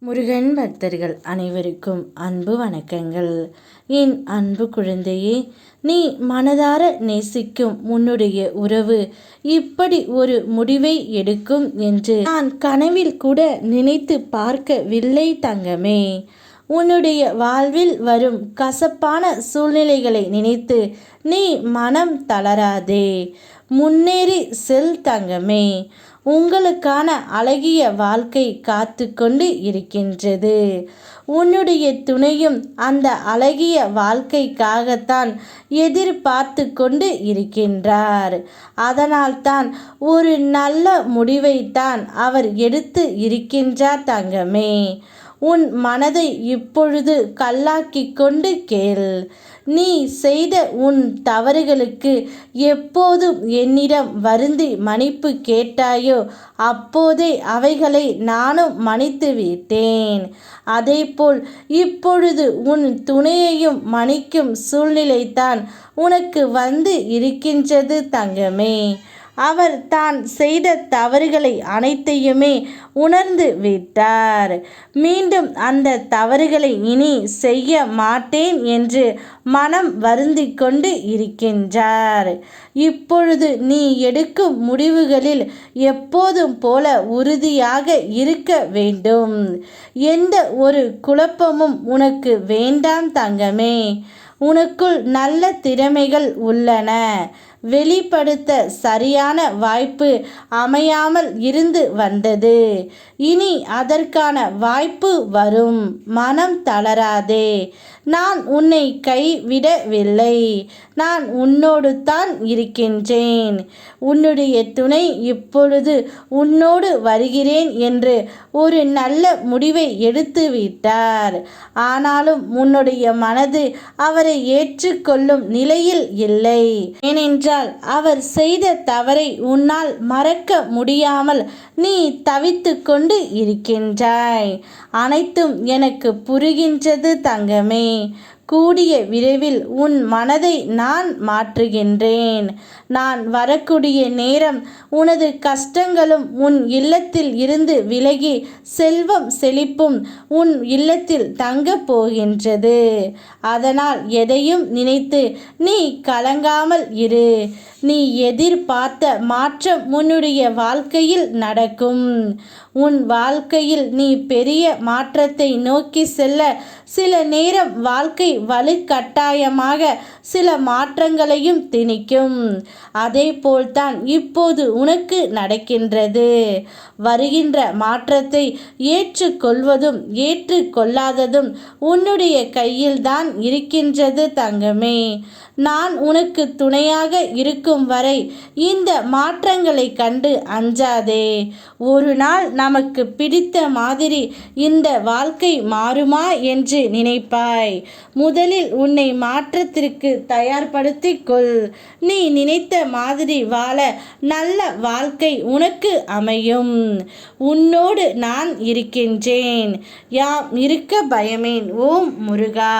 முருகன் பக்தர்கள் அனைவருக்கும் அன்பு வணக்கங்கள். என் அன்பு குழந்தையே, நீ மனதார நேசிக்கும் உன்னுடைய உறவு இப்படி ஒரு முடிவை எடுக்கும் என்று நான் கனவில் கூட நினைத்து பார்க்கவில்லை தங்கமே. உன்னுடைய வாழ்வில் வரும் கசப்பான சூழ்நிலைகளை நினைத்து நீ மனம் தளராதே, முன்னேறி செல் தங்கமே. உங்களுக்கான அழகிய வாழ்க்கை காத்து கொண்டு இருக்கின்றது. உன்னுடைய துணையும் அந்த அழகிய வாழ்க்கைக்காகத்தான் எதிர்பார்த்து கொண்டு இருக்கின்றார். அதனால்தான் ஒரு நல்ல முடிவைத்தான் அவர் எடுத்து இருக்கின்றார் தங்கமே. உன் மனதை இப்பொழுது கல்லாக்கி கொண்டு கேள். நீ செய்த உன் தவறுகளுக்கு எப்போதும் என்னிடம் வருந்தி மன்னிப்பு கேட்டாயோ அப்போதே அவைகளை நானும் மன்னித்து விட்டேன். அதேபோல் இப்பொழுது உன் துணையையும் மன்னிக்கும் சூழ்நிலைதான் உனக்கு வந்து இருக்கின்றது தங்கமே. அவர் தான் செய்த தவறுகளை அனைத்தையுமே உணர்ந்து விட்டார். மீண்டும் அந்த தவறுகளை இனி செய்ய மாட்டேன் என்று மனம் வருந்தி கொண்டு இருக்கின்றார். இப்பொழுது நீ எடுக்கும் முடிவுகளில் எப்போதும் போல உறுதியாக இருக்க வேண்டும். எந்த ஒரு குழப்பமும் உனக்கு வேண்டாம் தங்கமே. உனக்குள் நல்ல திறமைகள் உள்ளன. வெளிப்படுத்த சரியான வாய்ப்பு அமையாமல் இருந்து வந்தது. இனி அதற்கான வாய்ப்பு வரும். மனம் தளராதே. நான் உன்னை கைவிடவில்லை. நான் உன்னோடு தான் இருக்கின்றேன். உன்னுடைய துணை இப்பொழுது உன்னோடு வருகிறேன் என்று ஒரு நல்ல முடிவை எடுத்து விட்டார். ஆனாலும் உன்னுடைய மனது அவரை ஏற்றுக்கொள்ளும் நிலையில் இல்லை. ஏனென்றால் அவர் செய்த தவறை உன்னால் மறக்க முடியாமல் நீ தவித்து கொண்டு இருக்கின்றாய். அனைத்தும் எனக்கு புரிகின்றது தங்கமே. கூடிய விரைவில் உன் மனதை நான் மாற்றுகின்றேன். நான் வரக்கூடிய நேரம் உனது கஷ்டங்களும் உன் இல்லத்தில் இருந்து விலகி செல்வம் செழிப்பும் உன் இல்லத்தில் தங்கப் போகின்றது. அதனால் எதையும் நினைத்து நீ கலங்காமல் இரு. நீ எதிர்பார்த்த மாற்றம் உன்னுடைய வாழ்க்கையில் நடக்கும். உன் வாழ்க்கையில் நீ பெரிய மாற்றத்தை நோக்கி செல்ல சில நேரம் வாழ்க்கை வலுக்கட்டாயமாக சில மாற்றங்களையும் திணிக்கும். அதே போல்தான் இப்போது உனக்கு நடக்கின்றது. வருகின்ற மாற்றத்தை ஏற்றுக்கொள்வதும் ஏற்றுக்கொள்ளாததும் உன்னுடைய கையில்தான் இருக்கின்றது தங்கமே. நான் உனக்கு துணையாக இருக்கும் வரை இந்த மாற்றங்களை கண்டு அஞ்சாதே. ஒரு நாள் நமக்கு பிடித்த மாதிரி இந்த வாழ்க்கை மாறுமா என்று நினைப்பாய். முதலில் உன்னை மாற்றத்திற்கு தயார்படுத்திக் கொள். நீ நினைத்த மாதிரி வாழ நல்ல வாழ்க்கை உனக்கு அமையும். உன்னோடு நான் இருக்கின்றேன். யாம் இருக்க பயமேன். ஓம் முருகா.